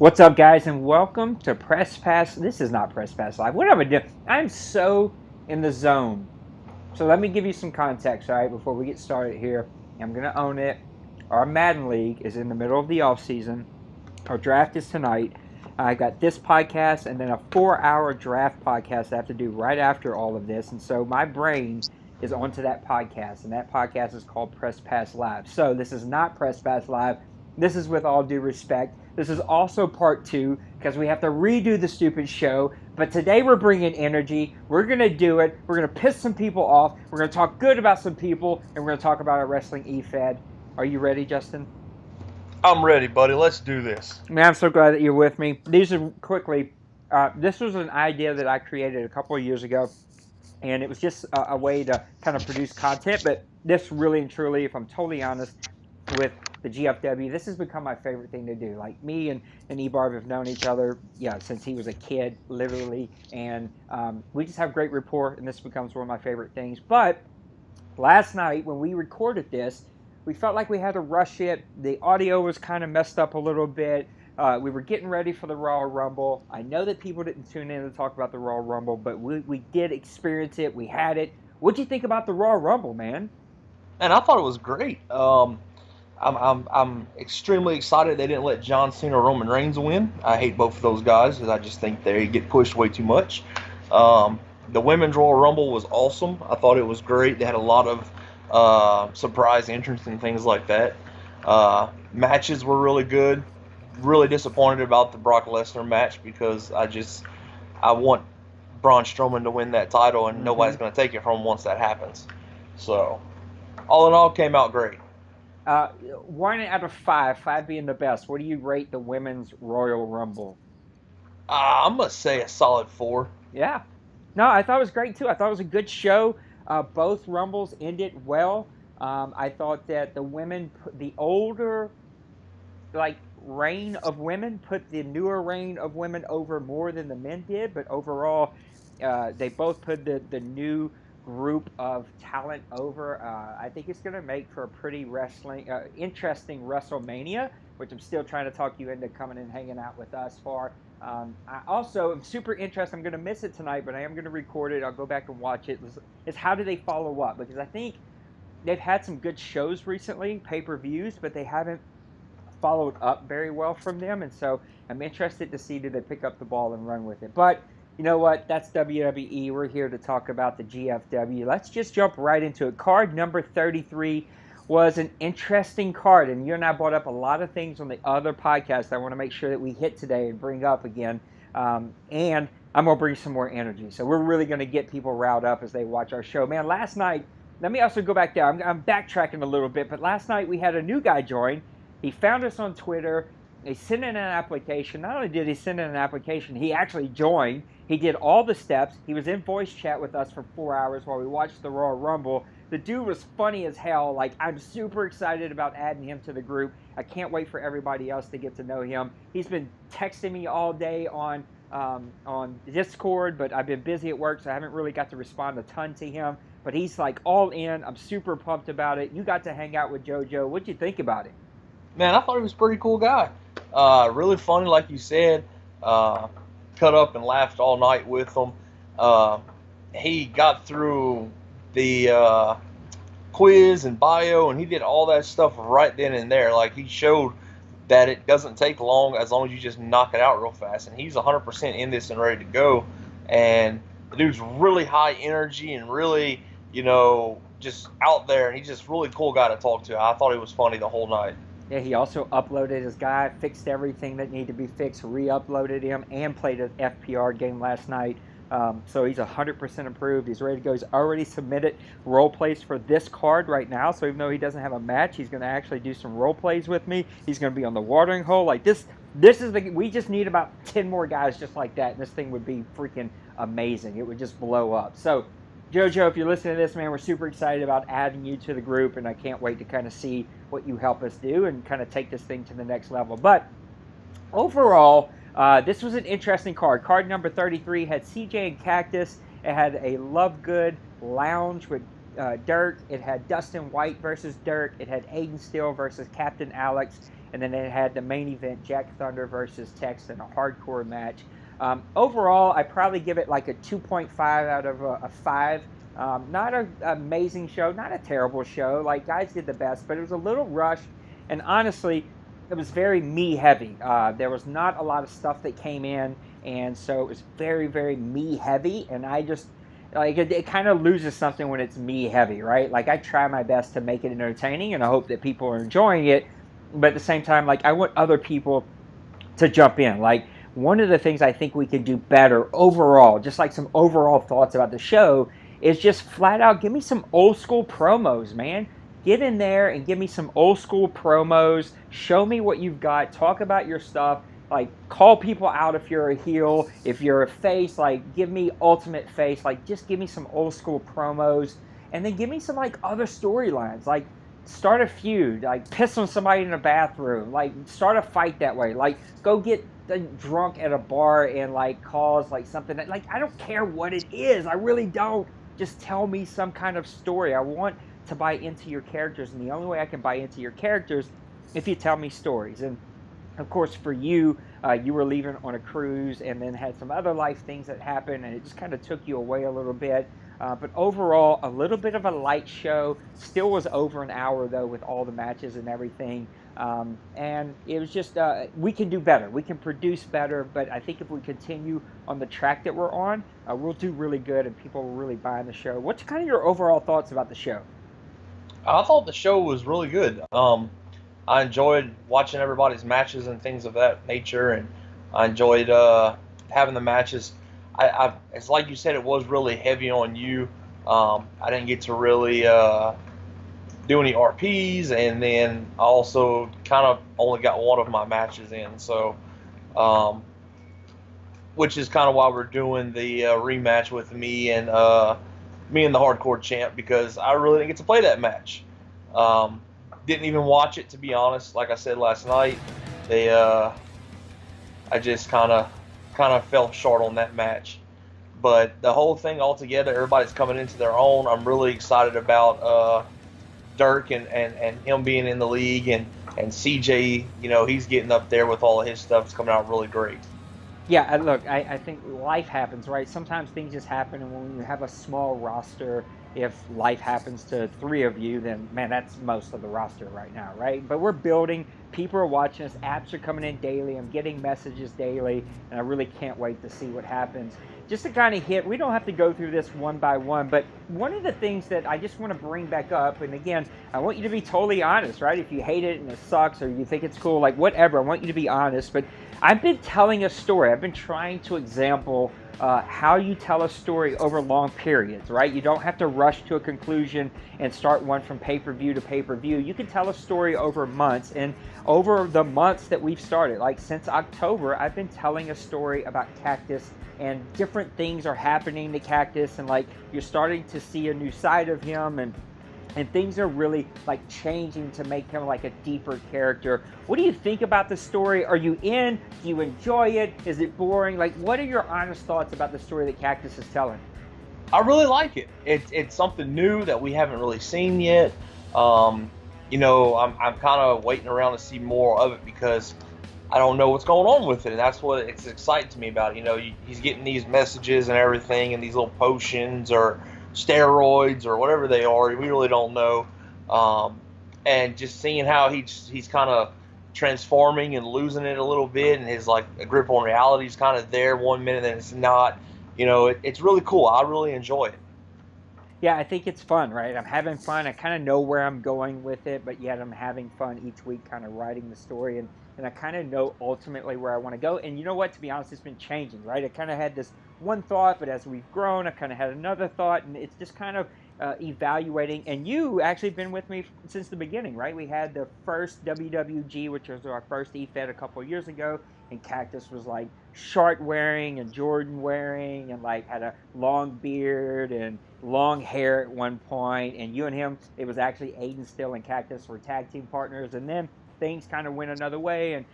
What's up, guys, and welcome to Press Pass. This is not Press Pass Live. What am I doing? I'm so in the zone. So let me give you some context, all right, before we get started here. I'm going to own it. Our Madden League is in the middle of the offseason. Our draft is tonight. I got this podcast and then a 4-hour draft podcast I have to do right after all of this. And so my brain is onto that podcast, and that podcast is called Press Pass Live. So this is not Press Pass Live. This is with all due respect. This is also part 2 because we have to redo the stupid show. But today we're bringing energy. We're going to do it. We're going to piss some people off. We're going to talk good about some people. And we're going to talk about our wrestling e-fed. Are you ready, Justin? I'm ready, buddy. Let's do this. Man, I'm so glad that you're with me. These are quickly. This was an idea that I created a couple of years ago. And it was just a way to kind of produce content. But this really and truly, if I'm totally honest, with the GFW, this has become my favorite thing to do. Like, me and E-Barb have known each other, since he was a kid, literally, and we just have great rapport, and this becomes one of my favorite things. But last night, when we recorded this, we felt like we had to rush it. The audio was kind of messed up a little bit. We were getting ready for the Royal Rumble. I know that people didn't tune in to talk about the Royal Rumble, but we did experience it. We had it. What'd you think about the Royal Rumble, man? And I thought it was great. I'm extremely excited they didn't let John Cena or Roman Reigns win. I hate both of those guys because I just think they get pushed way too much. The Women's Royal Rumble was awesome. I thought it was great. They had a lot of surprise entrants and things like that. Matches were really good. Really disappointed about the Brock Lesnar match because I want Braun Strowman to win that title, and nobody's going to take it from him once that happens. So, all in all, came out great. 1 out of 5 being the best. What do you rate the Women's Royal Rumble? I'm going to say a solid 4. Yeah. No, I thought it was great, too. I thought it was a good show. Both Rumbles ended well. I thought that the women, the older, reign of women put the newer reign of women over more than the men did. But overall, they both put the new group of talent over. I think it's going to make for a pretty interesting WrestleMania, which I'm still trying to talk you into coming and hanging out with us for. I also am super interested. I'm going to miss it tonight, but I am going to record it. I'll go back and watch it. Is how do they follow up? Because I think they've had some good shows recently, pay-per-views, but they haven't followed up very well from them. And so I'm interested to see, do they pick up the ball and run with it. But you know what? That's WWE. We're here to talk about the GFW. Let's just jump right into it. Card number 33 was an interesting card, and you and I brought up a lot of things on the other podcast I want to make sure that we hit today and bring up again. And I'm going to bring some more energy. So we're really going to get people riled up as they watch our show. Man, last night, let me also go back there. I'm backtracking a little bit, but last night we had a new guy join. He found us on Twitter. He sent in an application. Not only did he send in an application, he actually joined. He did all the steps. He was in voice chat with us for 4 hours while we watched the Royal Rumble. The dude was funny as hell. Like, I'm super excited about adding him to the group. I can't wait for everybody else to get to know him. He's been texting me all day on Discord, but I've been busy at work, so I haven't really got to respond a ton to him. But he's like all in. I'm super pumped about it. You got to hang out with JoJo. What'd you think about it? Man, I thought he was a pretty cool guy. Really funny, like you said. Cut up and laughed all night with him. He got through the quiz and bio, and he did all that stuff right then and there. Like, he showed that it doesn't take long as you just knock it out real fast. And he's 100% in this and ready to go. And the dude's really high energy and really, just out there. And he's just a really cool guy to talk to. I thought he was funny the whole night. Yeah, he also uploaded his guy, fixed everything that needed to be fixed, re-uploaded him, and played an FPR game last night. So he's 100% improved. He's ready to go. He's already submitted role plays for this card right now. So even though he doesn't have a match, he's going to actually do some role plays with me. He's going to be on the watering hole. Like this is we just need about 10 more guys just like that, and this thing would be freaking amazing. It would just blow up. So JoJo, if you're listening to this, man, we're super excited about adding you to the group, and I can't wait to kind of see what you help us do and kind of take this thing to the next level. But overall, this was an interesting card. Card number 33 had CJ and Cactus. It had a Love Good Lounge with Dirk. It had Dustin White versus Dirk. It had Aiden Steele versus Captain Alex. and then it had the main event, Jack Thunder versus Tex in a hardcore match. Overall, I probably give it like a 2.5 out of a 5. Not an amazing show, not a terrible show. Like, guys did the best, but it was a little rushed, and honestly, it was very me heavy. There was not a lot of stuff that came in, and so it was very, very me heavy, and I just like it kind of loses something when it's me heavy, right? Like, I try my best to make it entertaining, and I hope that people are enjoying it, but at the same time, like, I want other people to jump in. Like, one of the things I think we could do better overall, just like some overall thoughts about the show, is just flat out give me some old school promos, man. Get in there and give me some old school promos. Show me what you've got. Talk about your stuff. Like, call people out if you're a heel. If you're a face, like, give me ultimate face. Like, just give me some old school promos. And then give me some, like, other storylines. Like, start a feud. Like, piss on somebody in a bathroom. Like, start a fight that way. Like, go get drunk at a bar and, like, cause, like, something that, like, I don't care what it is. I really don't. Just tell me some kind of story. I want to buy into your characters, and the only way I can buy into your characters if you tell me stories. And of course, for you, you were leaving on a cruise and then had some other life things that happened, and it just kind of took you away a little bit. But overall, a little bit of a light show. Still was over an hour, though, with all the matches and everything. And it was just, we can do better. We can produce better, but I think if we continue on the track that we're on, we'll do really good, and people will really buy in the show. What's kind of your overall thoughts about the show? I thought the show was really good. I enjoyed watching everybody's matches and things of that nature, and I enjoyed having the matches. It's like you said, it was really heavy on you. I didn't get to really do any RPs, and then I also kind of only got one of my matches in, so which is kind of why we're doing the rematch with me and the hardcore champ, because I really didn't get to play that match. Didn't even watch it, to be honest. Like I said last night, I just kind of fell short on that match. But the whole thing altogether, everybody's coming into their own. I'm really excited about Dirk and him being in the league, and CJ. He's getting up there with all of his stuff. It's coming out really great. Yeah, look, I think life happens, right? Sometimes things just happen, and when you have a small roster, if life happens to 3 of you, then, man, that's most of the roster right now, right? But we're building. People are watching us. Apps are coming in daily. I'm getting messages daily, and I really can't wait to see what happens. Just to kind of hit, we don't have to go through this one by one, but one of the things that I just want to bring back up, and again, I want you to be totally honest, right? If you hate it and it sucks, or you think it's cool, like whatever, I want you to be honest. But I've been telling a story. I've been trying to example how you tell a story over long periods, right? You don't have to rush to a conclusion and start one from pay-per-view to pay-per-view. You can tell a story over months, and over the months that we've started, like since October, I've been telling a story about Cactus, and different things are happening to Cactus, and like you're starting to see a new side of him, and things are really like changing to make him like a deeper character. What do you think about the story? Are you in? Do you enjoy it? Is it boring? Like, what are your honest thoughts about the story that Cactus is telling? I really like it. It's something new that we haven't really seen yet. I'm kind of waiting around to see more of it, because I don't know what's going on with it, and that's what it's exciting to me about it. He's getting these messages and everything, and these little potions or steroids or whatever they are. We really don't know. And just seeing how he's kind of transforming and losing it a little bit, and his like grip on reality is kind of there one minute and it's not. It's really cool. I really enjoy it. Yeah, I think it's fun, right? I'm having fun. I kind of know where I'm going with it, but yet I'm having fun each week kind of writing the story, and I kind of know ultimately where I want to go. And you know what? To be honest, it's been changing, right? I kind of had this one thought, but as we've grown, I kind of had another thought, and it's just kind of evaluating. And you actually been with me since the beginning, right? We had the first WWG, which was our first EFED a couple of years ago, and Cactus was like short wearing and Jordan wearing, and like had a long beard and long hair at one point. And you and him, it was actually Aiden Still and Cactus were tag team partners, and then things kind of went another way, and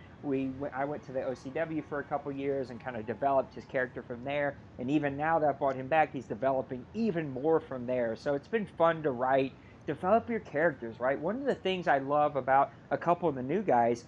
I went to the OCW for a couple years and kind of developed his character from there. And even now that I brought him back, he's developing even more from there. So it's been fun to write. Develop your characters, right? One of the things I love about a couple of the new guys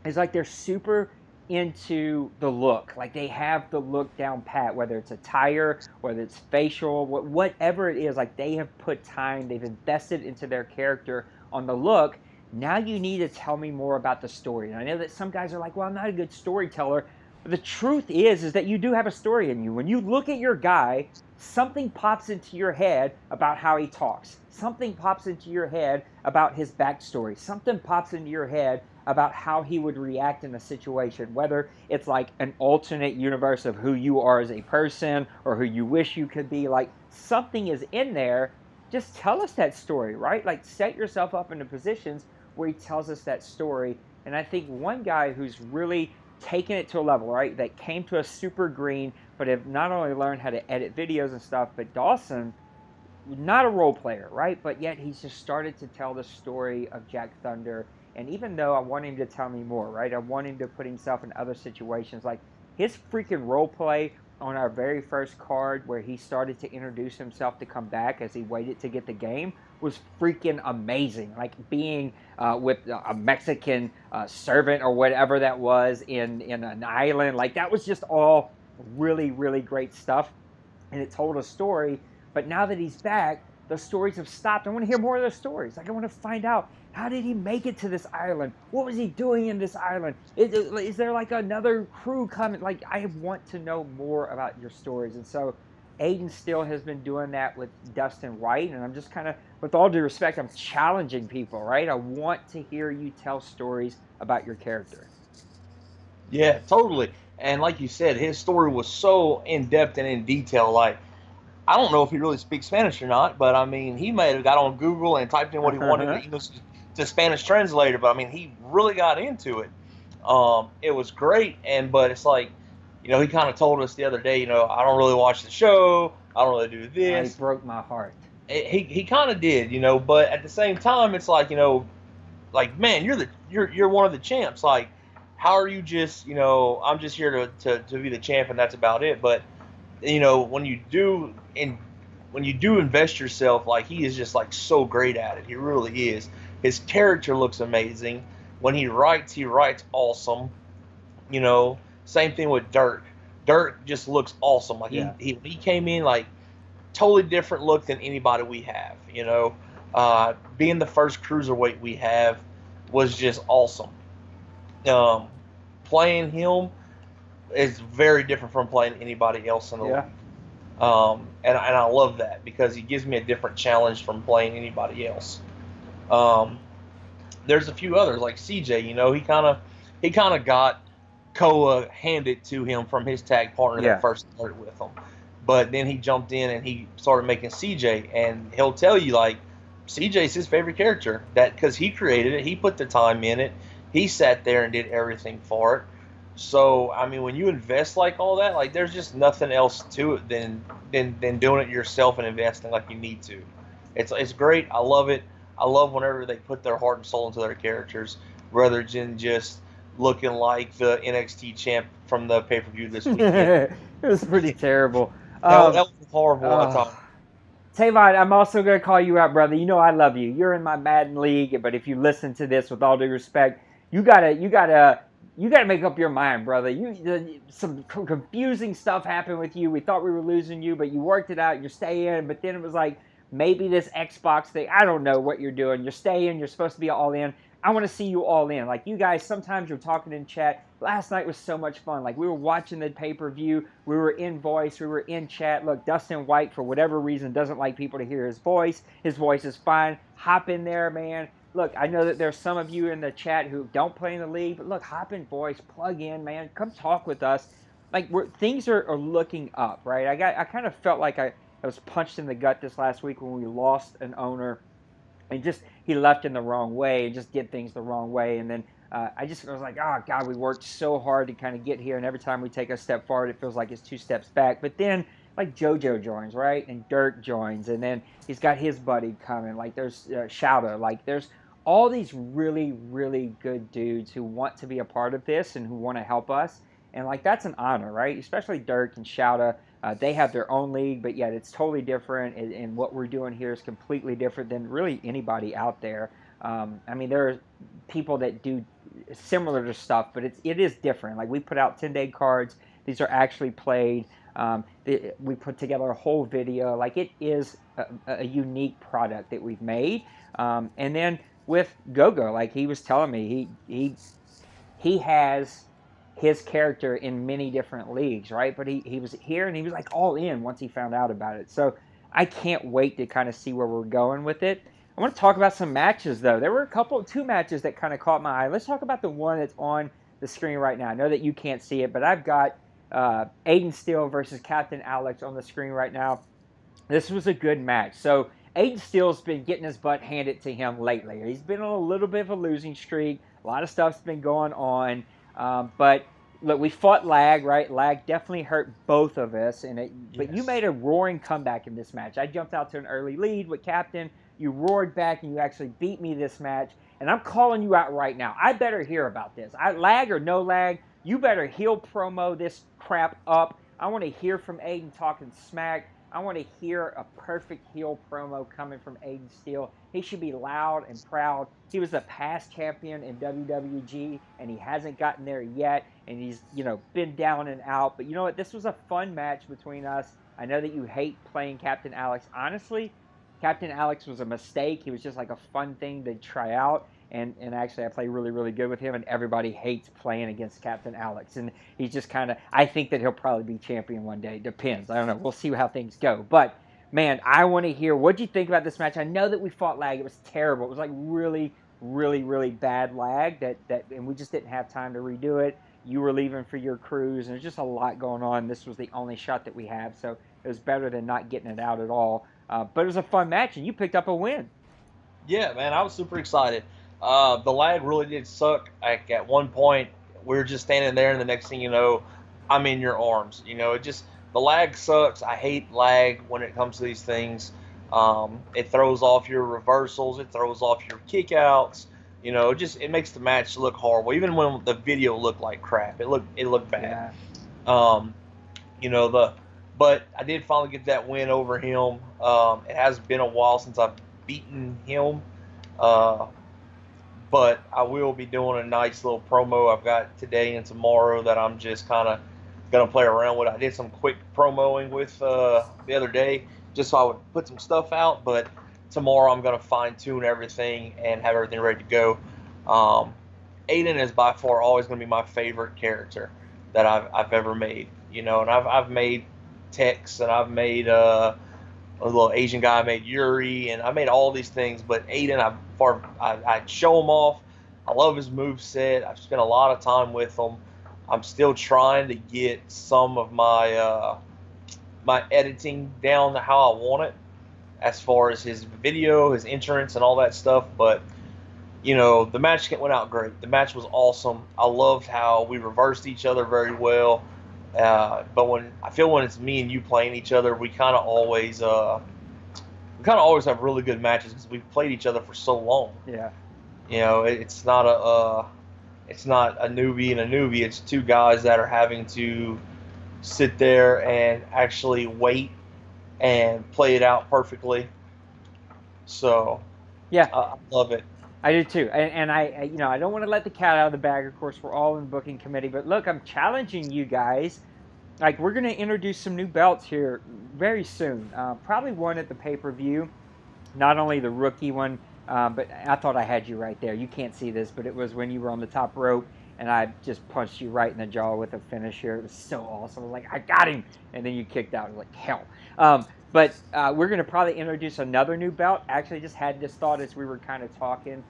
is like they're super into the look. Like they have the look down pat, whether it's attire, whether it's facial, whatever it is. Like they have put time, they've invested into their character on the look. Now you need to tell me more about the story. And I know that some guys are like, well, I'm not a good storyteller. But the truth is that you do have a story in you. When you look at your guy, something pops into your head about how he talks. Something pops into your head about his backstory. Something pops into your head about how he would react in a situation, whether it's like an alternate universe of who you are as a person or who you wish you could be. Like something is in there. Just tell us that story, right? Like set yourself up into positions where he tells us that story. And I think one guy who's really taken it to a level, right, that came to us super green, but have not only learned how to edit videos and stuff, but Dawson, not a role player, right? But yet he's just started to tell the story of Jack Thunder. And even though I want him to tell me more, right? I want him to put himself in other situations. Like his freaking role play on our very first card where he started to introduce himself to come back as he waited to get the game was freaking amazing. Like being with a Mexican servant or whatever that was in an island. Like that was just all really, really great stuff. And it told a story. But now that he's back, the stories have stopped. I want to hear more of those stories. Like I want to find out, how did he make it to this island? What was he doing in this island? Is there like another crew coming? Like I want to know more about your stories. And so Aiden still has been doing that with Dustin White. And I'm just kind of, with all due respect, I'm challenging people, right? I want to hear you tell stories about your character. Yeah, totally. And like you said, his story was so in depth and in detail. Like, I don't know if he really speaks Spanish or not, but I mean, he may have got on Google and typed in what he wanted to English to Spanish translator. But I mean, he really got into it. It was great, but it's like, he kind of told us the other day, I don't really watch the show, I don't really do this. He broke my heart. He kind of did, but at the same time, it's like, like, man, you're one of the champs. Like, how are you just, I'm just here to be the champ and that's about it. But when you do invest yourself, like he is just like so great at it. He really is. His character looks amazing. When he writes awesome. Same thing with Dirk. Dirk just looks awesome. Like he came in like totally different look than anybody we have. Being the first cruiserweight we have was just awesome. Playing him is very different from playing anybody else in the league. And I love that because he gives me a different challenge from playing anybody else. There's a few others like CJ. He kind of got Koa handed to him from his tag partner that first started with him, but then he jumped in and he started making CJ, and he'll tell you like CJ's his favorite character because he created it, he put the time in it, he sat there and did everything for it. So I mean, when you invest like all that, like there's just nothing else to it than doing it yourself and investing like you need to. It's great. I love it. I love whenever they put their heart and soul into their characters rather than just looking like the NXT champ from the pay-per-view this weekend. It was pretty terrible. That was horrible. I thought. Tavon, I'm also going to call you out, brother. You know I love you. You're in my Madden league, but if you listen to this with all due respect, you gotta make up your mind, brother. Some confusing stuff happened with you. We thought we were losing you, but you worked it out. You're staying, but then it was like maybe this Xbox thing. I don't know what you're doing. You're staying. You're supposed to be all in. I want to see you all in. Like you guys, sometimes you're talking in chat. Last night was so much fun. Like we were watching the pay-per-view. We were in voice. We were in chat. Look, Dustin White, for whatever reason, doesn't like people to hear his voice. His voice is fine. Hop in there, man. Look, I know that there's some of you in the chat who don't play in the league, but look, hop in voice, plug in, man. Come talk with us. Like things are looking up, right? I kind of felt like I was punched in the gut this last week when we lost an owner. And just he left in the wrong way and just did things the wrong way. And then I was like, oh, God, we worked so hard to kind of get here. And every time we take a step forward, it feels like it's 2 steps back. But then, like, JoJo joins, right? And Dirk joins. And then he's got his buddy coming. Like, there's Shouda. Like, there's all these really, really good dudes who want to be a part of this and who want to help us. And, like, that's an honor, right? Especially Dirk and Shouda. They have their own league, but yet it's totally different, and what we're doing here is completely different than really anybody out there. I mean, there are people that do similar to stuff, but it is different. Like we put out 10-day cards. These are actually played. We put together a whole video. Like it is a unique product that we've made. And then with GoGo, like he was telling me, he has his character in many different leagues, right? But he was here and he was like all in once he found out about it. So I can't wait to kind of see where we're going with it. I want to talk about some matches though. There were two matches that kind of caught my eye. Let's talk about the one that's on the screen right now. I know that you can't see it, but I've got Aiden Steele versus Captain Alex on the screen right now. This was a good match. So Aiden Steele's been getting his butt handed to him lately. He's been on a little bit of a losing streak. A lot of stuff's been going on. But look, we fought lag, right? Lag definitely hurt both of us. But you made a roaring comeback in this match. I jumped out to an early lead with Captain. You roared back and you actually beat me this match. And I'm calling you out right now. I better hear about this. Lag or no lag, you better heel promo this crap up. I want to hear from Aiden talking smack. I want to hear a perfect heel promo coming from Aiden Steele. He should be loud and proud. He was a past champion in WWG, and he hasn't gotten there yet. And he's, been down and out. But you know what? This was a fun match between us. I know that you hate playing Captain Alex. Honestly, Captain Alex was a mistake. He was just like a fun thing to try out. And actually, I play really, really good with him, and everybody hates playing against Captain Alex. And he's just kind of, I think that he'll probably be champion one day. Depends. I don't know. We'll see how things go. But, man, I want to hear, what do you think about this match? I know that we fought lag. It was terrible. It was like really, really, really bad lag, and we just didn't have time to redo it. You were leaving for your cruise, and there's just a lot going on. This was the only shot that we have, so it was better than not getting it out at all. But it was a fun match, and you picked up a win. Yeah, man, I was super excited. The lag really did suck. Like at one point, we were just standing there, and the next thing you know, I'm in your arms. The lag sucks. I hate lag when it comes to these things. It throws off your reversals. It throws off your kickouts. It makes the match look horrible. Even when the video looked like crap, it looked bad. Yeah. But I did finally get that win over him. It has been a while since I've beaten him. But I will be doing a nice little promo I've got today and tomorrow that I'm just kind of going to play around with. I did some quick promoing with the other day just so I would put some stuff out. But tomorrow I'm going to fine-tune everything and have everything ready to go. Aiden is by far always going to be my favorite character that I've ever made. And I've made Tex, and I've made a little Asian guy. I made Yuri, and I made all these things. But Aiden, I show him off. I love his moveset. I've spent a lot of time with him. I'm still trying to get some of my my editing down to how I want it, as far as his video, his entrance, and all that stuff. But the match went out great. The match was awesome. I loved how we reversed each other very well. But when it's me and you playing each other, we kind of always have really good matches because we've played each other for so long. Yeah. It's not a newbie and a newbie. It's two guys that are having to sit there and actually wait and play it out perfectly. So yeah, I love it. I do too, and I don't want to let the cat out of the bag. Of course, we're all in the booking committee, but look, I'm challenging you guys. Like, we're going to introduce some new belts here very soon. Probably one at the pay-per-view. Not only the rookie one, but I thought I had you right there. You can't see this, but it was when you were on the top rope, and I just punched you right in the jaw with a finisher. It was so awesome. I was like, I got him! And then you kicked out. I was like, hell. But we're going to probably introduce another new belt. Actually, just had this thought as we were kind of talking.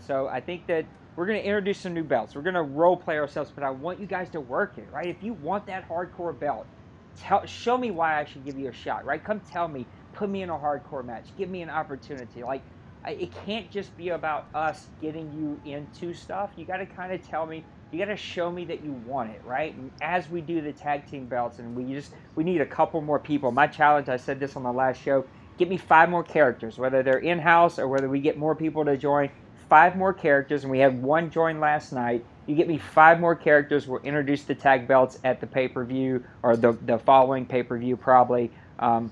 So I think that we're going to introduce some new belts. We're going to role play ourselves, but I want you guys to work it, right? If you want that hardcore belt, show me why I should give you a shot, right? Come tell me. Put me in a hardcore match. Give me an opportunity. Like, it can't just be about us getting you into stuff. You got to kind of tell me. You got to show me that you want it, right? And as we do the tag team belts, and we need a couple more people. My challenge, I said this on the last show, get me 5 more characters, whether they're in-house or whether we get more people to join. 5 more characters, and we had 1 join last night. You get me 5 more characters, we'll introduce the tag belts at the pay-per-view, or the following pay-per-view probably. And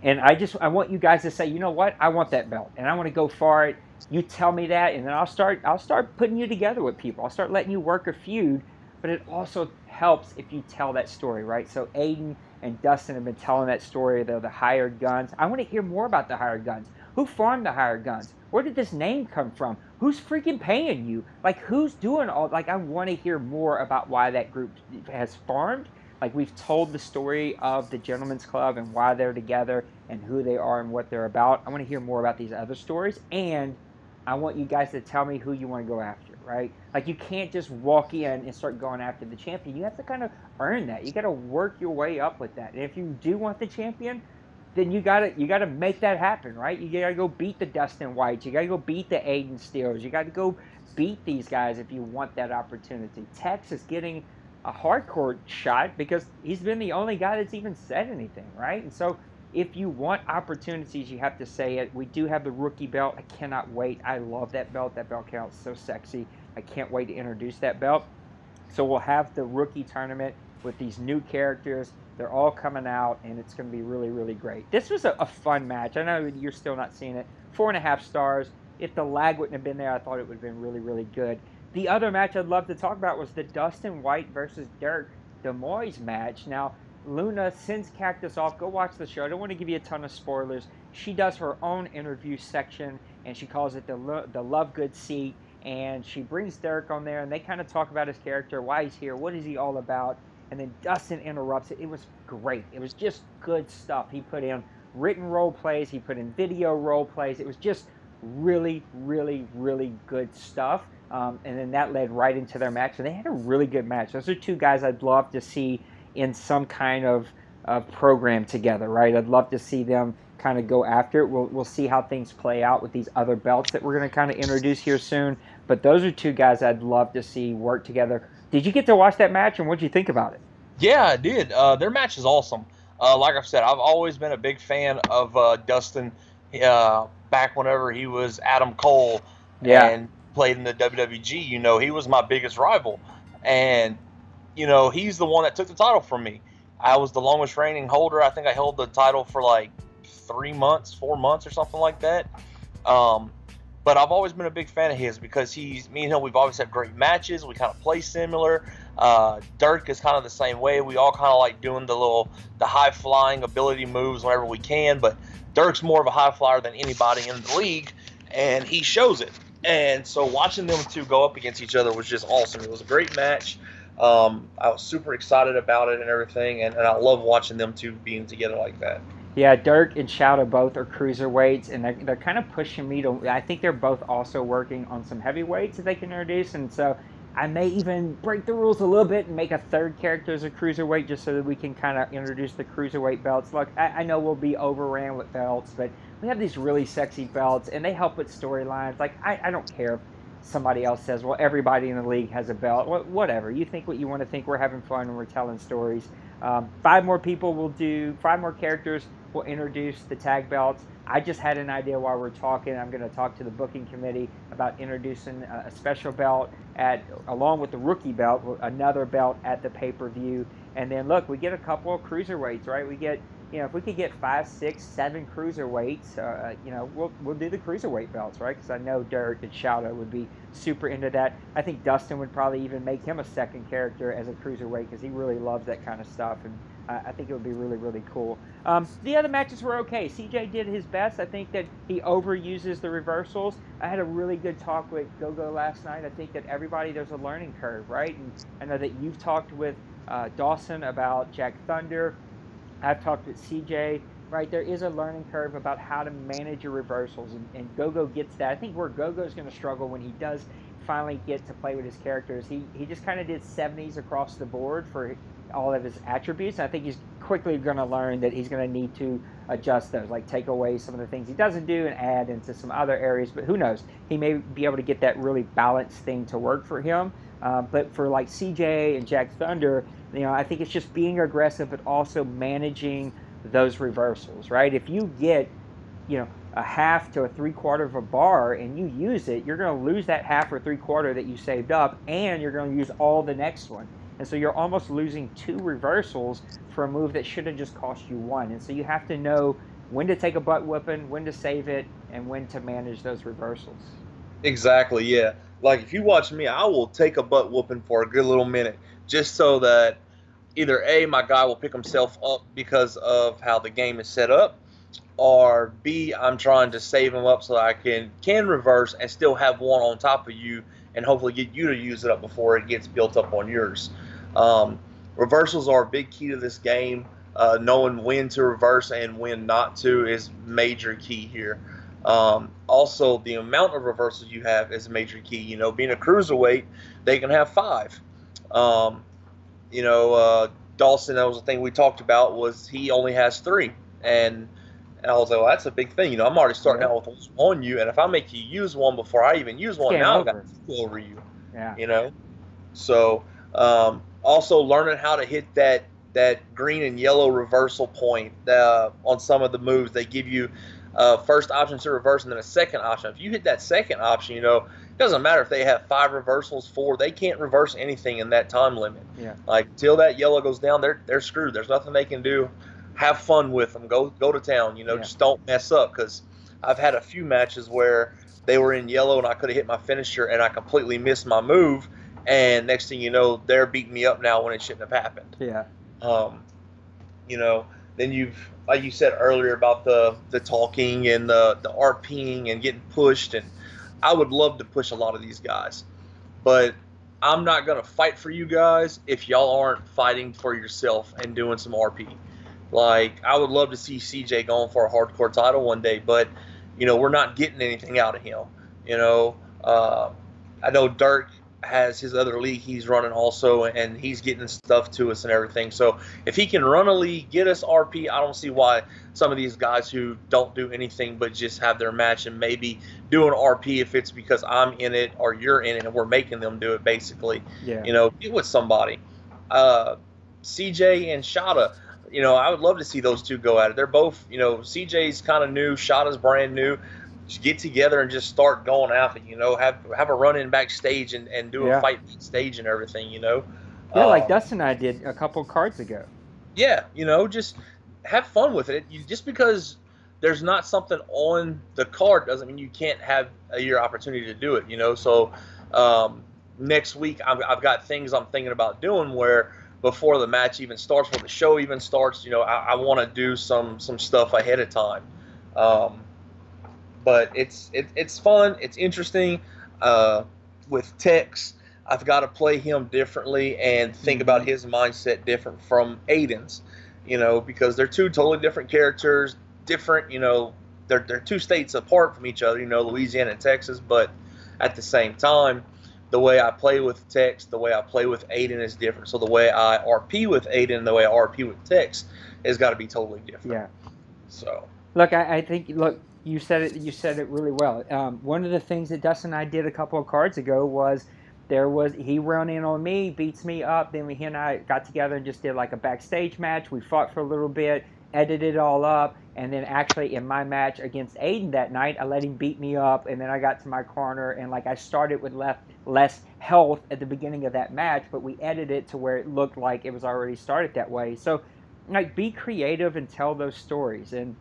I want you guys to say, you know what, I want that belt, and I want to go for it. You tell me that, and then I'll start putting you together with people. I'll start letting you work a feud. But it also helps if you tell that story, right? So Aiden and Dustin have been telling that story. They're the hired guns. I want to hear more about the hired guns. Who farmed the hired guns? Where did this name come from? Who's freaking paying you? Like, who's doing all? Like, I want to hear more about why that group has farmed. Like, we've told the story of the Gentlemen's Club and why they're together and who they are and what they're about. I want to hear more about these other stories, and I want you guys to tell me who you want to go after, right? Like, you can't just walk in and start going after the champion. You have to kind of earn that. You got to work your way up with that. And if you do want the champion, then you gotta make that happen, right? You gotta go beat the Dustin Whites. You gotta go beat the Aiden Steels. You gotta go beat these guys if you want that opportunity. Tex is getting a hardcore shot because he's been the only guy that's even said anything, right? And so if you want opportunities, you have to say it. We do have the rookie belt. I cannot wait. I love that belt. That belt counts so sexy. I can't wait to introduce that belt. So we'll have the rookie tournament with these new characters. They're all coming out, and it's going to be really, really great. This was a fun match. I know you're still not seeing it. 4.5 stars. If the lag wouldn't have been there, I thought it would have been really, really good. The other match I'd love to talk about was the Dustin White versus Derek DeMoyes match. Now, Luna sends Cactus off. Go watch the show. I don't want to give you a ton of spoilers. She does her own interview section, and she calls it the Love Good Seat. And she brings Derek on there, and they kind of talk about his character, why he's here, what is he all about. And then Dustin interrupts it. It was great. It was just good stuff. He put in written role plays. He put in video role plays. It was just really, really, really good stuff. And then that led right into their match. And they had a really good match. Those are two guys I'd love to see in some kind of program together, right? I'd love to see them kind of go after it. We'll see how things play out with these other belts that we're going to kind of introduce here soon. But those are two guys I'd love to see work together. Did you get to watch that match, and what did you think about it? Yeah, I did. Their match is awesome. Like I said, I've always been a big fan of Dustin back whenever he was Adam Cole and played in the WWG. You know, he was my biggest rival. And, you know, he's the one that took the title from me. I was the longest reigning holder. I think I held the title for like 4 months or something like that. But I've always been a big fan of his because me and him, we've always had great matches. We kind of play similar. Dirk is kind of the same way. We all kind of like doing the high flying ability moves whenever we can. But Dirk's more of a high flyer than anybody in the league, and he shows it. And so watching them two go up against each other was just awesome. It was a great match. I was super excited about it and everything, and I love watching them two being together like that. Yeah, Dirk and Shouta both are cruiserweights, and they're kind of pushing me to. I think they're both also working on some heavyweights that they can introduce, and so I may even break the rules a little bit and make a third character as a cruiserweight just so that we can kind of introduce the cruiserweight belts. Look, I know we'll be overran with belts, but we have these really sexy belts, and they help with storylines. Like, I don't care if somebody else says, well, everybody in the league has a belt. Whatever. You think what you want to think. We're having fun and we're telling stories. 5 more people will do, 5 more characters will introduce the tag belts. I just had an idea while we're talking. I'm going to talk to the booking committee about introducing a special belt along with the rookie belt, another belt at the pay-per-view. And then, look, we get a couple of cruiserweights, right? We get, if we could get 5, 6, 7 cruiserweights, we'll do the cruiserweight belts, right? Because I know Derek and Shouta would be super into that. I think Dustin would probably even make him a second character as a cruiserweight because he really loves that kind of stuff, and I think it would be really, really cool. The other matches were okay. CJ did his best. I think that he overuses the reversals. I had a really good talk with Gogo last night. I think that there's a learning curve, right? And I know that you've talked with Dawson about Jack Thunder. I've talked with CJ, right? There is a learning curve about how to manage your reversals, and Gogo gets that. I think where Gogo's going to struggle when he does finally get to play with his characters, he just kind of did 70s across the board for all of his attributes. And I think he's quickly going to learn that he's going to need to adjust those, like take away some of the things he doesn't do and add into some other areas. But who knows? He may be able to get that really balanced thing to work for him. But for like CJ and Jack Thunder, I think it's just being aggressive, but also managing those reversals, right? If you get, a half to a 3/4 of a bar and you use it, you're going to lose that half or 3/4 that you saved up, and you're going to use all the next one. And so you're almost losing 2 reversals for a move that should have just cost you 1. And so you have to know when to take a butt whipping, when to save it, and when to manage those reversals. Exactly, yeah. Like if you watch me, I will take a butt whooping for a good little minute just so that either A, my guy will pick himself up because of how the game is set up, or B, I'm trying to save him up so that I can reverse and still have one on top of you and hopefully get you to use it up before it gets built up on yours. Um, Reversals are a big key to this game. Knowing when to reverse and when not to is major key here. Also, the amount of reversals you have is a major key. You know, being a cruiserweight, they can have 5. Um, you know, Dawson, that was the thing we talked about, was he only has 3. And I was like, well, that's a big thing. You know, I'm already starting out with on you, and if I make you use one before I even use one, now I've got two over you. Yeah. You know? So, also learning how to hit that green and yellow reversal point on some of the moves. They give you first option to reverse and then a second option. If you hit that second option, you know, it doesn't matter if they have 5 reversals, 4, they can't reverse anything in that time limit. Yeah. Like, till that yellow goes down, they're screwed. There's nothing they can do. Have fun with them. Go to town. You know, just don't mess up, because I've had a few matches where they were in yellow and I could have hit my finisher and I completely missed my move, and next thing you know, they're beating me up now when it shouldn't have happened. Yeah. You know, then you've, like you said earlier about the talking and the RPing and getting pushed, and I would love to push a lot of these guys, but I'm not gonna fight for you guys if y'all aren't fighting for yourself and doing some RP. Like, I would love to see CJ going for a hardcore title one day, but, you know, we're not getting anything out of him. You know, I know Dirk has his other league he's running also, and he's getting stuff to us and everything. So if he can run a league, get us RP, I don't see why some of these guys who don't do anything but just have their match and maybe do an RP if it's because I'm in it or you're in it and we're making them do it, basically. Yeah. You know, get with somebody. CJ and Shada, you know, I would love to see those two go at it. They're both, you know, CJ's kind of new, Shada's brand new. Just get together and just start going after it, you know, have a run in backstage and do a fight backstage and everything, you know. Yeah, like Dustin and I did a couple cards ago. Yeah, you know, just have fun with it. Just because there's not something on the card doesn't mean you can't have your opportunity to do it, you know. So next week I've got things I'm thinking about doing where before the match even starts, before the show even starts, you know, I want to do some stuff ahead of time. But it's fun. It's interesting. With Tex, I've got to play him differently and think about his mindset different from Aiden's, you know, because they're two totally different characters, different, you know, they're 2 states apart from each other, you know, Louisiana and Texas, but at the same time, the way I play with Tex, the way I play with Aiden is different. So the way I RP with Aiden, the way I RP with Tex has got to be totally different. Yeah. So look, I think you said it really well. One of the things that Dustin and I did a couple of cards ago was he ran in on me, beats me up, then he and I got together and just did like a backstage match. We fought for a little bit, edited it all up, and then actually in my match against Aiden that night, I let him beat me up, and then I got to my corner, and like I started with less health at the beginning of that match, but we edited it to where it looked like it was already started that way. So, like, be creative and tell those stories. And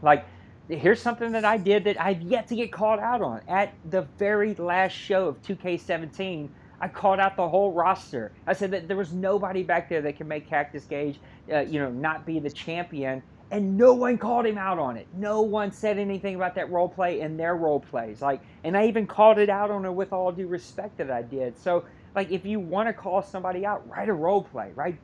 like, here's something that I did that I've yet to get called out on. At the very last show of 2K17, I called out the whole roster. I said that there was nobody back there that can make Cactus Gage, not be the champion, and no one called him out on it. No one said anything about that role play and their role plays. Like, and I even called it out on it with all due respect that I did. So, like, if you want to call somebody out, write a role play, right?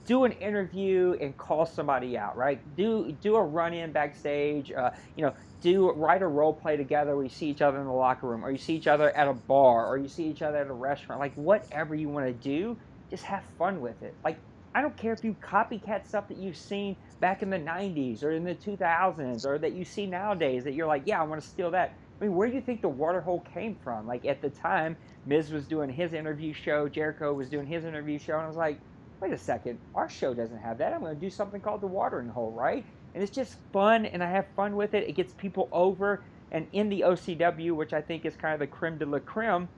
Do an interview and call somebody out, right? Do a run-in backstage, write a role play together where you see each other in the locker room, or you see each other at a bar, or you see each other at a restaurant. Like, whatever you want to do, just have fun with it. Like, I don't care if you copycat stuff that you've seen back in the 90s or in the 2000s or that you see nowadays that you're like, yeah, I want to steal that. I mean, where do you think the Waterhole came from? Like, at the time, Miz was doing his interview show, Jericho was doing his interview show, and I was like, wait a second, our show doesn't have that. I'm going to do something called the Watering Hole, right? And it's just fun, and I have fun with it. It gets people over. And in the OCW, which I think is kind of the creme de la creme,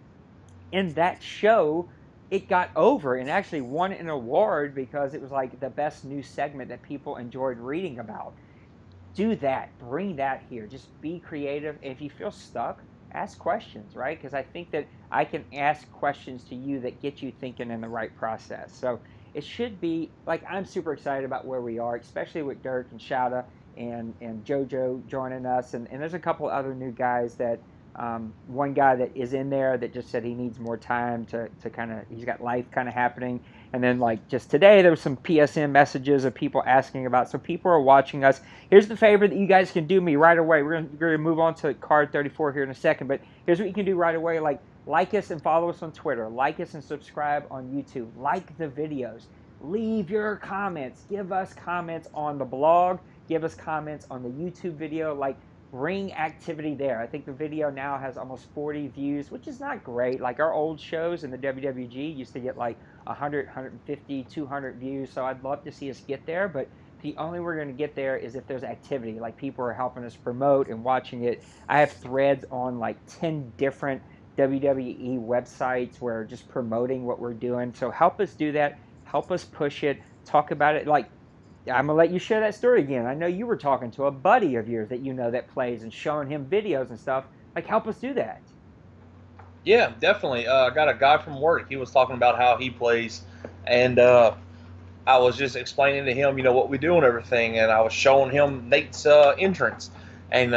in that show, it got over and actually won an award because it was like the best new segment that people enjoyed reading about. do that. Bring that here. Just be creative. If you feel stuck, ask questions, right? Because I think that I can ask questions to you that get you thinking in the right process. So it should be like, I'm super excited about where we are, especially with Dirk and Shouta and JoJo joining us. And there's a couple other new guys that, one guy that is in there that just said he needs more time to kind of, he's got life kind of happening. And then, like, just today, there was some PSN messages of people asking about. So people are watching us. Here's the favor that you guys can do me right away. We're going to move on to card 34 here in a second. But here's what you can do right away. Like us and follow us on Twitter. Like us and subscribe on YouTube. Like the videos. Leave your comments. Give us comments on the blog. Give us comments on the YouTube video. Like, bring activity there. I think the video now has almost 40 views, which is not great. Like, our old shows in the WWG used to get like 100, 150, 200 views. So I'd love to see us get there, but the only way we're going to get there is if there's activity. Like, people are helping us promote and watching it. I have threads on like 10 different WWE websites where just promoting what we're doing. So help us do that. Help us push it. Talk about it. Like, I'm going to let you share that story again. I know you were talking to a buddy of yours that you know that plays and showing him videos and stuff. Like, help us do that. Yeah, definitely. I got a guy from work. He was talking about how he plays, and I was just explaining to him, what we do and everything, and I was showing him Nate's entrance, and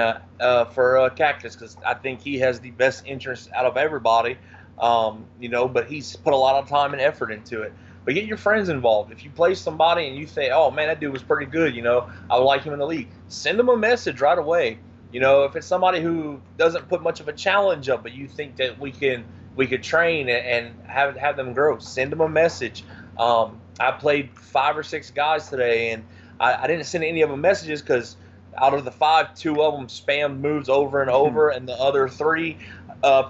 for Cactus, because I think he has the best entrance out of everybody, but he's put a lot of time and effort into it. But get your friends involved. If you play somebody and you say, oh, man, that dude was pretty good, I would like him in the league, send them a message right away. If it's somebody who doesn't put much of a challenge up, but you think that we could train and have them grow, send them a message. I played 5 or 6 guys today, and I didn't send any of them messages because out of the 5, 2 of them spammed moves over and over, and the other 3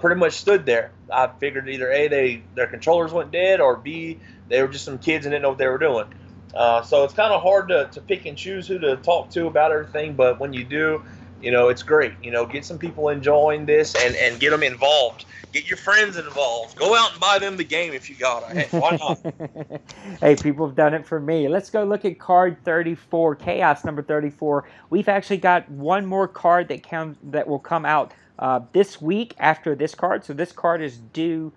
pretty much stood there. I figured either A, their controllers went dead, or B, they were just some kids and didn't know what they were doing. So it's kind of hard to pick and choose who to talk to about everything, but when you do, it's great. Get some people enjoying this and get them involved. Get your friends involved. Go out and buy them the game if you got it. Hey, why not? Hey, people have done it for me. Let's go look at card 34, Chaos number 34. We've actually got one more card that will come out this week after this card. So this card is due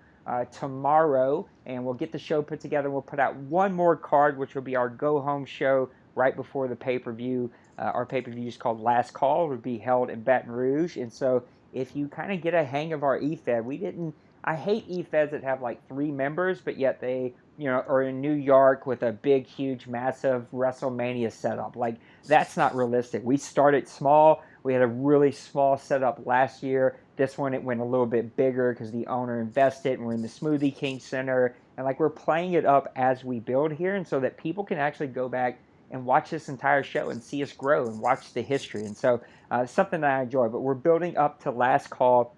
tomorrow, and we'll get the show put together. We'll put out one more card, which will be our go-home show right before the pay-per-view. Our pay-per-view is called Last Call. It will be held in Baton Rouge. And so if you kind of get a hang of our eFed, I hate eFeds that have like 3 members, but yet they, are in New York with a big, huge, massive WrestleMania setup. Like, that's not realistic. We started small. We had a really small setup last year. This one, it went a little bit bigger because the owner invested, and we're in the Smoothie King Center. And like, we're playing it up as we build here, and so that people can actually go back and watch this entire show and see us grow and watch the history. And so it's something that I enjoy. But we're building up to Last Call.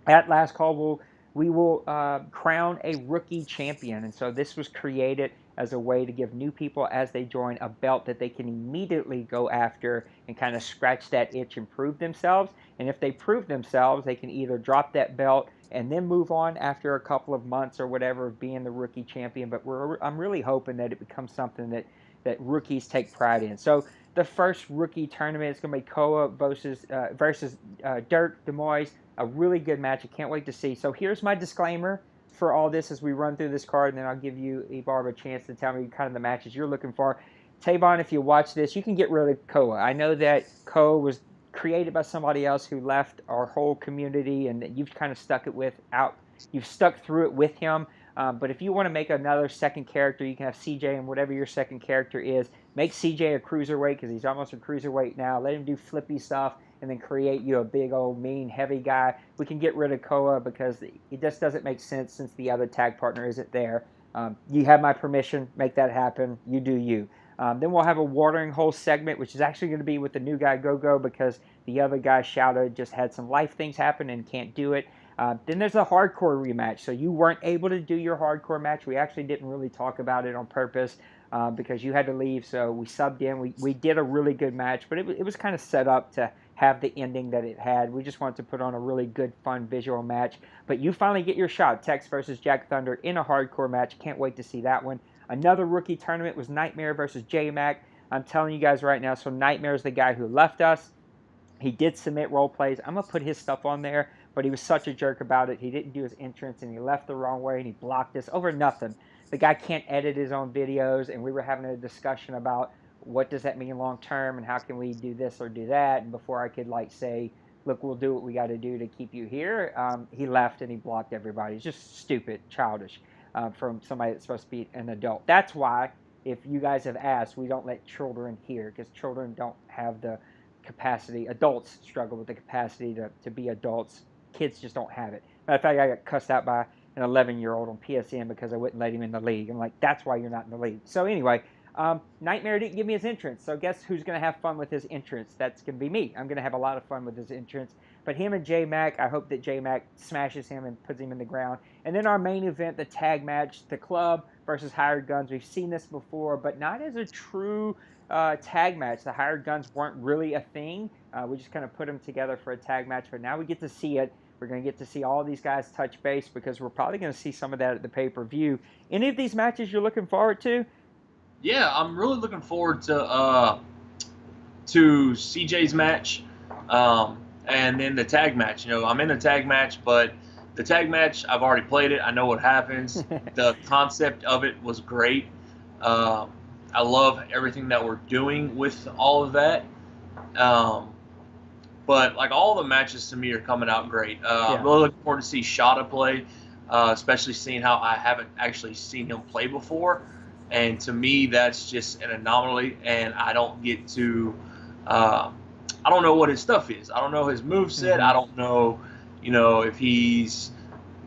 At Last Call, we will crown a rookie champion. And so this was created as a way to give new people, as they join, a belt that they can immediately go after and kind of scratch that itch and prove themselves. And if they prove themselves, they can either drop that belt and then move on after a couple of months or whatever of being the rookie champion. But I'm really hoping that it becomes something that rookies take pride in. So the first rookie tournament is going to be Koa versus Dirk Demois. A really good match. I can't wait to see. So here's my disclaimer for all this as we run through this card, and then I'll give you, Ebarb, a chance to tell me kind of the matches you're looking for. Tavon, if you watch this, you can get rid of Koa. I know that Koa was created by somebody else who left our whole community, and that you've kind of you've stuck through it with him. But if you want to make another second character, you can have CJ, and whatever your second character is, make CJ a cruiserweight because he's almost a cruiserweight now. Let him do flippy stuff and then create you a big old mean heavy guy. We can get rid of Koa because it just doesn't make sense since the other tag partner isn't there. You have my permission. Make that happen. You do you. Then we'll have a watering hole segment, which is actually going to be with the new guy Go-Go because the other guy Shouta just had some life things happen and can't do it. Then there's a hardcore rematch. So you weren't able to do your hardcore match. We actually didn't really talk about it on purpose because you had to leave. So we subbed in. We did a really good match, but it was kind of set up to have the ending that it had. We just wanted to put on a really good, fun visual match. But you finally get your shot. Tex versus Jack Thunder in a hardcore match. Can't wait to see that one. Another rookie tournament was Nightmare versus J-Mac. I'm telling you guys right now, so Nightmare's the guy who left us. He did submit role plays. I'm going to put his stuff on there, but he was such a jerk about it. He didn't do his entrance, and he left the wrong way, and he blocked us over nothing. The guy can't edit his own videos, and we were having a discussion about what does that mean long term, and how can we do this or do that. And before I could like say, look, we'll do what we got to do to keep you here, he left and he blocked everybody. It's just stupid, childish from somebody that's supposed to be an adult. That's why, if you guys have asked, we don't let children here, because children don't have the capacity. Adults struggle with the capacity to be adults. Kids just don't have it. Matter of fact, I got cussed out by an 11-year-old on PSN because I wouldn't let him in the league. I'm like, that's why you're not in the league. So anyway, Nightmare didn't give me his entrance. So guess who's going to have fun with his entrance? That's going to be me. I'm going to have a lot of fun with his entrance. But him and J-Mac, I hope that J-Mac smashes him and puts him in the ground. And then our main event, the tag match, the club versus Hired Guns. We've seen this before, but not as a true tag match. The Hired Guns weren't really a thing. We just kind of put them together for a tag match, but now we get to see it. We're going to get to see all these guys touch base because we're probably going to see some of that at the pay-per-view. Any of these matches you're looking forward to? Yeah, I'm really looking forward to CJ's match, and then the tag match. You know, I'm in the tag match, but the tag match, I've already played it. I know what happens. The concept of it was great. I love everything that we're doing with all of that. But like all the matches to me are coming out great. I'm really looking forward to see Shada play, especially seeing how I haven't actually seen him play before. And to me, that's just an anomaly, and I don't get to I don't know what his stuff is. I don't know his moveset. I don't know, if he's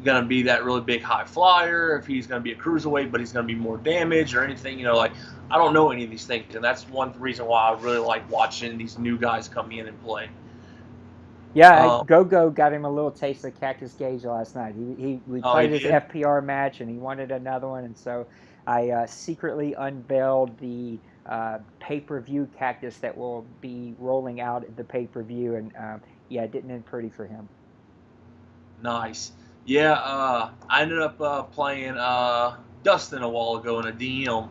going to be that really big high flyer, if he's going to be a cruiserweight, but he's going to be more damage or anything. I don't know any of these things, and that's one reason why I really like watching these new guys come in and play. Yeah, Go-Go got him a little taste of Cactus Gauge last night. We played his FPR match, and he wanted another one, and so I secretly unveiled the pay-per-view Cactus that will be rolling out at the pay-per-view, and it didn't end pretty for him. Nice. Yeah, I ended up playing Dustin a while ago in a DM,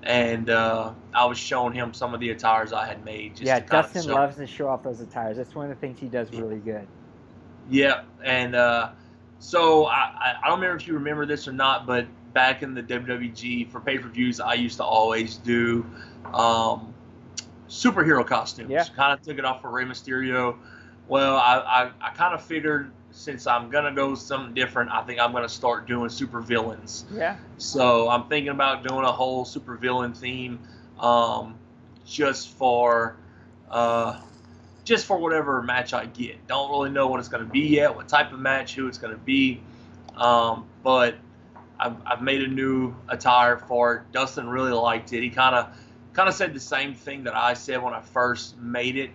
and I was showing him some of the attires I had made. Dustin loves to show off those attires. That's one of the things he does really good. Yeah, and so I don't remember if you remember this or not, but back in the WWG for pay-per-views, I used to always do superhero costumes. Yeah. Kind of took it off for Rey Mysterio. Well, I kind of figured since I'm going to go something different, I think I'm going to start doing super villains. Yeah. So I'm thinking about doing a whole super villain theme just for whatever match I get. Don't really know what it's going to be yet, what type of match, who it's going to be. But I've made a new attire for it. Dustin really liked it. He kind of said the same thing that I said when I first made it.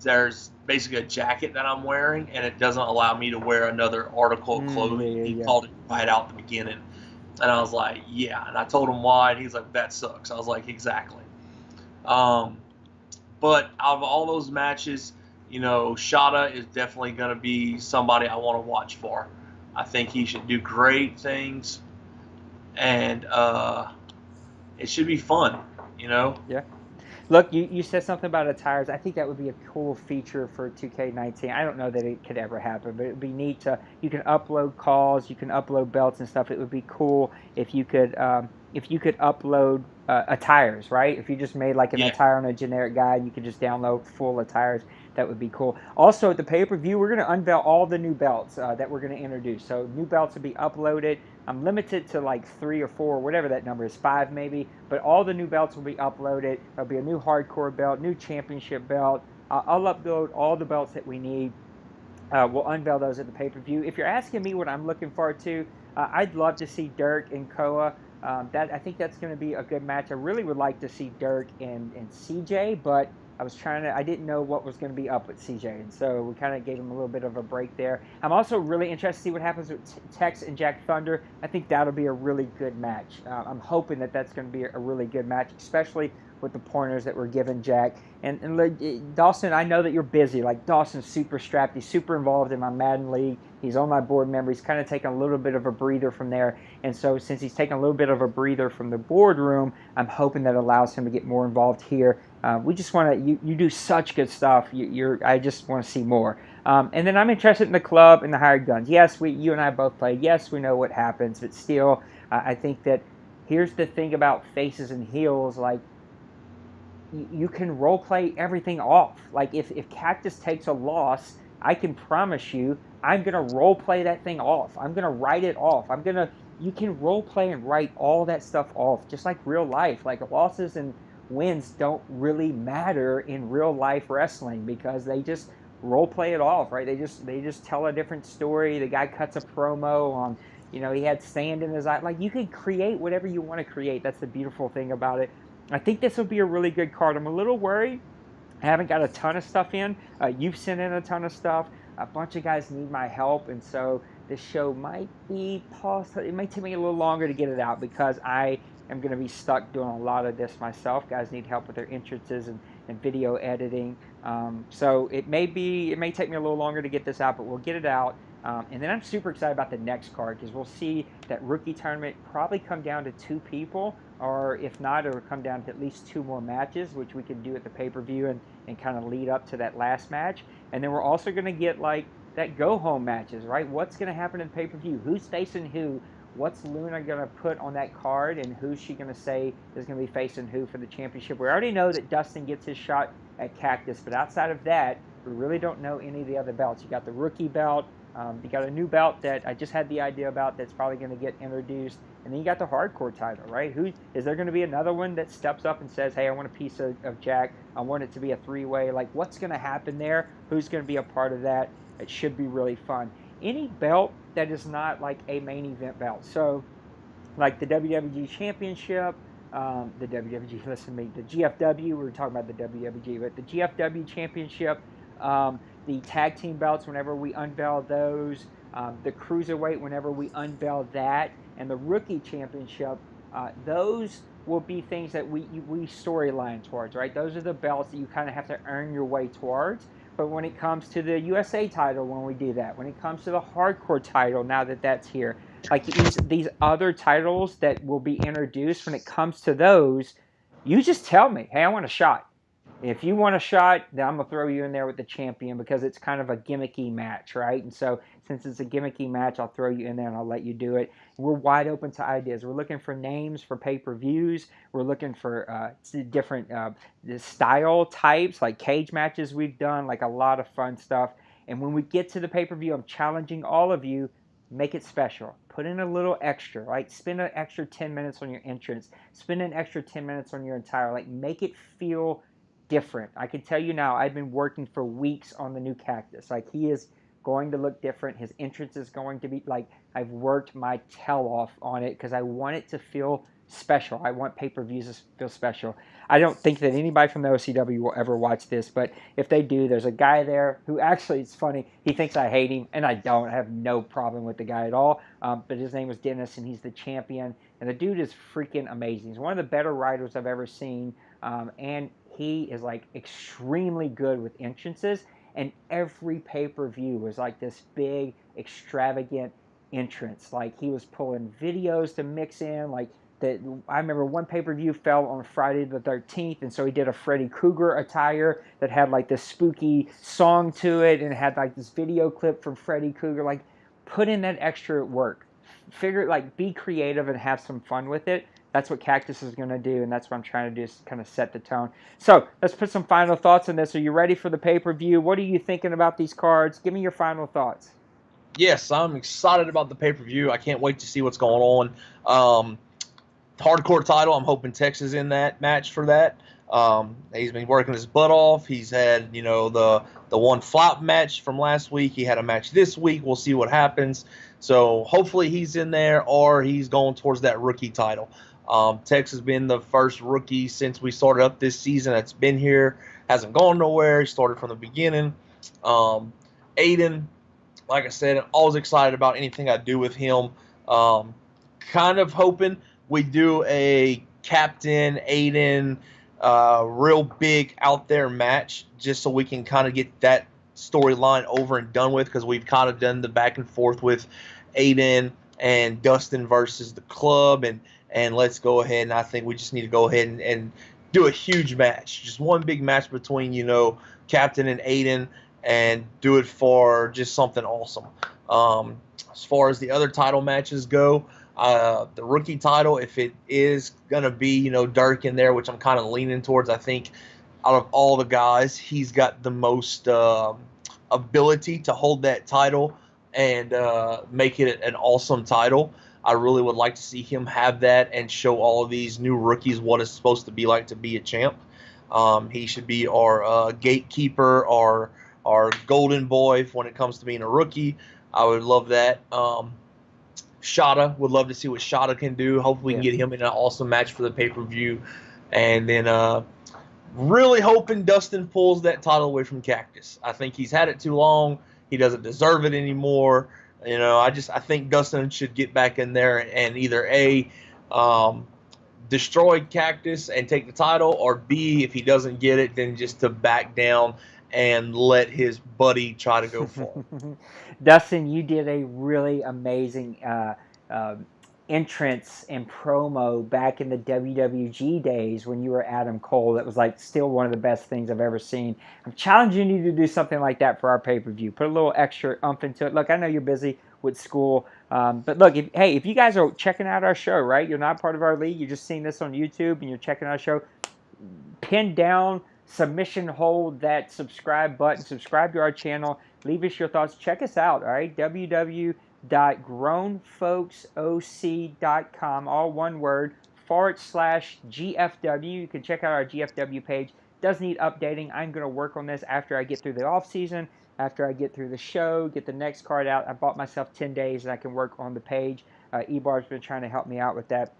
There's basically a jacket that I'm wearing, and it doesn't allow me to wear another article of clothing. He called it right out the beginning. And I was like, yeah. And I told him why, and he's like, that sucks. I was like, exactly. But out of all those matches, Shada is definitely going to be somebody I want to watch for. I think he should do great things, and it should be fun, Yeah. Look, you said something about attires. I think that would be a cool feature for 2K19. I don't know that it could ever happen, but it would be neat you can upload calls, you can upload belts and stuff. It would be cool if you could upload attires, right? If you just made like an attire on a generic guy and you could just download full attires, that would be cool. Also, at the pay-per-view, we're going to unveil all the new belts that we're going to introduce. So new belts will be uploaded. I'm limited to like 3 or 4, whatever that number is, 5 maybe. But all the new belts will be uploaded. There'll be a new hardcore belt, new championship belt. I'll upload all the belts that we need. We'll unveil those at the pay-per-view. If you're asking me what I'm looking forward to, I'd love to see Dirk and Koa. I think that's going to be a good match. I really would like to see Dirk and CJ, but I didn't know what was going to be up with CJ, and so we kind of gave him a little bit of a break there. I'm also really interested to see what happens with Tex and Jack Thunder. I think that'll be a really good match. I'm hoping that's going to be a really good match, especially with the pointers that we're giving Jack. And Dawson, I know that you're busy. Like, Dawson's super strapped. He's super involved in my Madden League. He's on my board member. He's kind of taking a little bit of a breather from there. And so since he's taking a little bit of a breather from the boardroom, I'm hoping that allows him to get more involved here. We just want to, you do such good stuff. I just want to see more. And then I'm interested in the club and the hired guns. Yes, you and I both played. Yes, we know what happens. But still, I think that here's the thing about faces and heels. Like, you can role play everything off. Like, if Cactus takes a loss, I can promise you I'm going to role play that thing off. I'm going to write it off. You can role play and write all that stuff off, just like real life. Like, losses and wins don't really matter in real life wrestling because they just role play it off, right? They just tell a different story. The guy cuts a promo on, he had sand in his eye. Like, you can create whatever you want to create. That's the beautiful thing about it. I think this will be a really good card. I'm a little worried. I haven't got a ton of stuff in. You've sent in a ton of stuff. A bunch of guys need my help, and so this show might be paused. It might take me a little longer to get it out because I am going to be stuck doing a lot of this myself. Guys need help with their entrances and video editing. So it may take me a little longer to get this out, but we'll get it out. And then I'm super excited about the next card because we'll see that rookie tournament probably come down to 2 people, or if not, it'll come down to at least 2 more matches, which we can do at the pay-per-view and kind of lead up to that last match. And then we're also going to get like that go-home matches, right? What's going to happen in the pay-per-view? Who's facing who? What's Luna going to put on that card, and who's she going to say is going to be facing who for the championship? We already know that Dustin gets his shot at Cactus, but outside of that, we really don't know any of the other belts. You got the rookie belt. You got a new belt that I just had the idea about that's probably going to get introduced. And then you got the hardcore title, right? Is there going to be another one that steps up and says, hey, I want a piece of Jack. I want it to be a 3-way. Like, what's going to happen there? Who's going to be a part of that? It should be really fun. Any belt that is not like a main event belt. So, like the WWG Championship, the WWG, listen to me, the GFW, we were talking about the WWG, but the GFW Championship, the tag team belts whenever we unveil those, the cruiserweight whenever we unveil that, and the rookie championship, those will be things that we storyline towards, right? Those are the belts that you kind of have to earn your way towards. But when it comes to the USA title, when we do that, when it comes to the hardcore title, now that that's here, like these other titles that will be introduced, when it comes to those, you just tell me, hey, I want a shot. If you want a shot, then I'm going to throw you in there with the champion because it's kind of a gimmicky match, right? And so since it's a gimmicky match, I'll throw you in there and I'll let you do it. We're wide open to ideas. We're looking for names for pay-per-views. We're looking for different style types, like cage matches we've done, like a lot of fun stuff. And when we get to the pay-per-view, I'm challenging all of you, make it special. Put in a little extra, right? Spend an extra 10 minutes on your entrance. Spend an extra 10 minutes on your entire, like, make it feel different. I can tell you now, I've been working for weeks on the new Cactus. Like, he is going to look different. His entrance is going to be, like, I've worked my tail off on it because I want it to feel special. I want pay-per-views to feel special. I don't think that anybody from the OCW will ever watch this, but if they do, there's a guy there who actually, it's funny, he thinks I hate him, and I don't. I have no problem with the guy at all, but his name was Dennis, and he's the champion, and the dude is freaking amazing. He's one of the better writers I've ever seen, and he is like extremely good with entrances, and every pay-per-view was like this big, extravagant entrance. Like, he was pulling videos to mix in, like, I remember one pay-per-view fell on Friday the 13th, and so he did a Freddy Krueger attire that had like this spooky song to it, and it had like this video clip from Freddy Krueger. Like, put in that extra work. Be creative and have some fun with it. That's what Cactus is going to do, and that's what I'm trying to do, is kind of set the tone. So let's put some final thoughts on this. Are you ready for the pay-per-view? What are you thinking about these cards? Give me your final thoughts. Yes, I'm excited about the pay-per-view. I can't wait to see what's going on. Hardcore title, I'm hoping Tex is in that match for that. He's been working his butt off. He's had, the one flop match from last week. He had a match this week. We'll see what happens. So hopefully he's in there, or he's going towards that rookie title. Tex has been the first rookie since we started up this season that's been here. Hasn't gone nowhere. He started from the beginning. Aiden, like I said, I'm always excited about anything I do with him. Kind of hoping we do a Captain Aiden real big out there match, just so we can kind of get that storyline over and done with, because we've kind of done the back and forth with Aiden and Dustin versus the club, and let's go ahead, and I think we just need to go ahead and do a huge match, just one big match between, Captain and Aiden, and do it for just something awesome. As far as the other title matches go, the rookie title, if it is going to be, Dirk in there, which I'm kind of leaning towards, I think out of all the guys, he's got the most ability to hold that title and make it an awesome title. I really would like to see him have that and show all of these new rookies what it's supposed to be like to be a champ. He should be our gatekeeper, our golden boy when it comes to being a rookie. I would love that. Shada, would love to see what Shada can do. Hopefully we can get him in an awesome match for the pay-per-view. And then really hoping Dustin pulls that title away from Cactus. I think he's had it too long. He doesn't deserve it anymore. I think Dustin should get back in there and either destroy Cactus and take the title, or B, if he doesn't get it, then just to back down and let his buddy try to go for it. Dustin, you did a really amazing entrance and promo back in the WWG days when you were Adam Cole. That was like still one of the best things I've ever seen. I'm challenging you to do something like that for our pay-per-view. Put a little extra oomph into it. Look, I know you're busy with school, but look, if you guys are checking out our show, right? You're not part of our league. You're just seeing this on YouTube and you're checking out our show. Pin down, submission hold that subscribe button. Subscribe to our channel. Leave us your thoughts. Check us out, all right? www.grownfolksoc.com, all one word, /GFW. You can check out our GFW page. Does need updating. I'm going to work on this after I get through the off season, after I get through the show, get the next card out. I bought myself 10 days and I can work on the page. Ebar's been trying to help me out with that.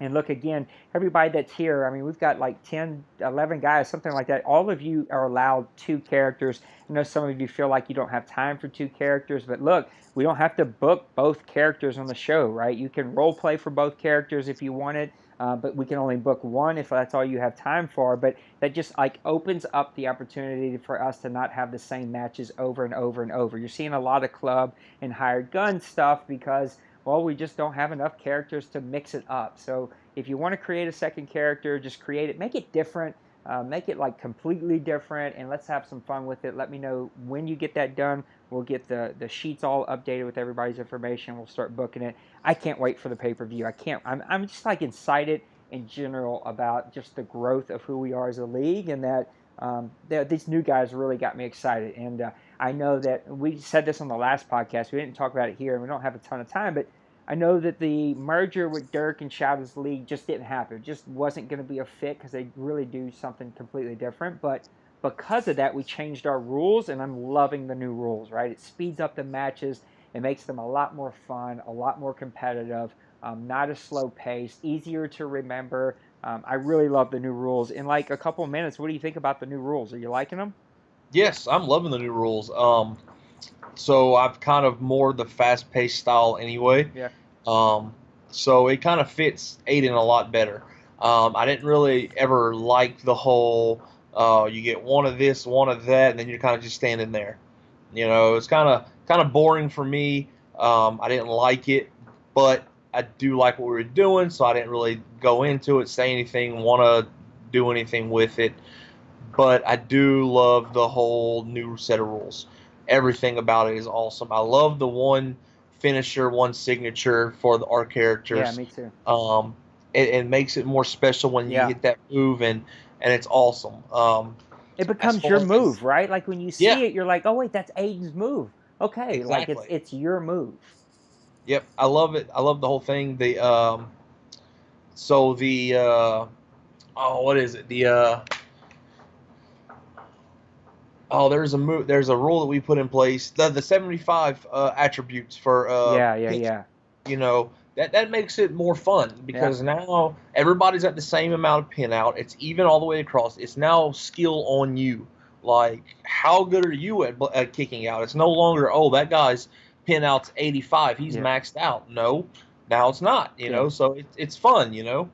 And look, again, everybody that's here, I mean, we've got like 10, 11 guys, something like that. All of you are allowed 2 characters. I know some of you feel like you don't have time for 2 characters, but look, we don't have to book both characters on the show, right? You can role play for both characters if you want it, but we can only book one if that's all you have time for. But that just like opens up the opportunity for us to not have the same matches over and over and over. You're seeing a lot of club and hired gun stuff because, well, we just don't have enough characters to mix it up. So if you want to create a second character, just create it. Make it different. Make it like completely different, and let's have some fun with it. Let me know when you get that done. We'll get the sheets all updated with everybody's information. We'll start booking it. I can't wait for the pay-per-view. I'm just like excited in general about just the growth of who we are as a league, and that these new guys really got me excited. And I know that we said this on the last podcast. We didn't talk about it here, and we don't have a ton of time, but I know that the merger with Dirk and Shada's League just didn't happen. It just wasn't going to be a fit because they really do something completely different. But because of that, we changed our rules, and I'm loving the new rules, right? It speeds up the matches. It makes them a lot more fun, a lot more competitive, not as slow paced, easier to remember. I really love the new rules. In like a couple of minutes, what do you think about the new rules? Are you liking them? Yes, I'm loving the new rules. So I've kind of more the fast-paced style anyway. Yeah. So it kind of fits Aiden a lot better. I didn't really ever like the whole you get one of this, one of that, and then you're kind of just standing there. It's kind of boring for me. I didn't like it, but I do like what we were doing, so I didn't really go into it, say anything, want to do anything with it. But I do love the whole new set of rules. Everything about it is awesome. I love the one finisher, one signature for our characters. Yeah, me too. It makes it more special when you hit that move, and it's awesome. It becomes your move, right? Like when you see it, you're like, oh wait, that's Aiden's move. Okay, exactly. Like it's your move. Yep, I love it. I love the whole thing. What is it? There's a move. There's a rule that we put in place. The 75 attributes for yeah. That makes it more fun because now everybody's at the same amount of pin out. It's even all the way across. It's now skill on you. Like, how good are you at kicking out? It's no longer, that guy's pin out's 85. He's maxed out. No, now it's not. So it's fun. Yeah,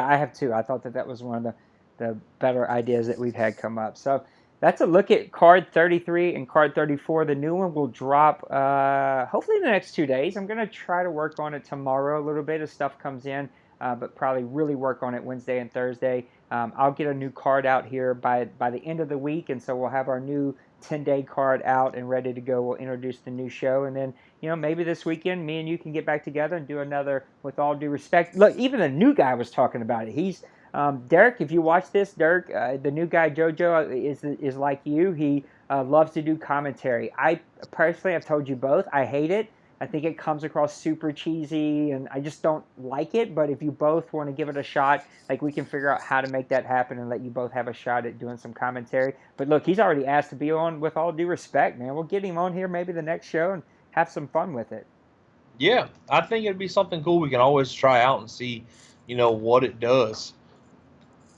I have too. I thought that was one of the better ideas that we've had come up. So that's a look at card 33 and card 34. The new one will drop hopefully in the next 2 days. I'm going to try to work on it tomorrow a little bit as stuff comes in, but probably really work on it Wednesday and Thursday. I'll get a new card out here by the end of the week, and so we'll have our new 10-day card out and ready to go. We'll introduce the new show, and then maybe this weekend me and you can get back together and do another With All Due Respect. Look, even the new guy was talking about it. He's Derek, if you watch this, Derek, the new guy JoJo is like you. He loves to do commentary. I personally, I've told you both, I hate it. I think it comes across super cheesy, and I just don't like it. But if you both want to give it a shot, like, we can figure out how to make that happen and let you both have a shot at doing some commentary. But look, he's already asked to be on With All Due Respect, man. We'll get him on here maybe the next show and have some fun with it. Yeah, I think it'd be something cool we can always try out and see, what it does.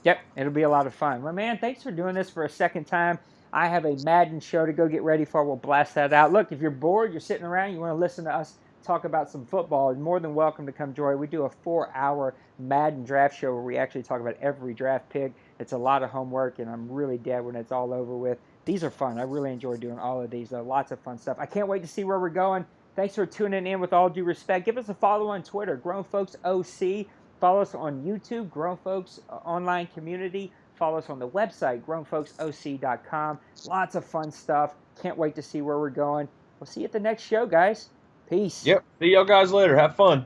Yep, it'll be a lot of fun. Well, man, thanks for doing this for a second time. I have a Madden show to go get ready for. We'll blast that out. Look, if you're bored, you're sitting around, you want to listen to us talk about some football, you're more than welcome to come join. We do a 4-hour Madden draft show where we actually talk about every draft pick. It's a lot of homework, and I'm really dead when it's all over with. These are fun. I really enjoy doing all of these. Lots of fun stuff. I can't wait to see where we're going. Thanks for tuning in. With all due respect, give us a follow on Twitter, GrownFolks OC. Follow us on YouTube, GrownFolks Online Community. Follow us on the website, GrownFolksOC.com. Lots of fun stuff. Can't wait to see where we're going. We'll see you at the next show, guys. Peace. Yep. See y'all guys later. Have fun.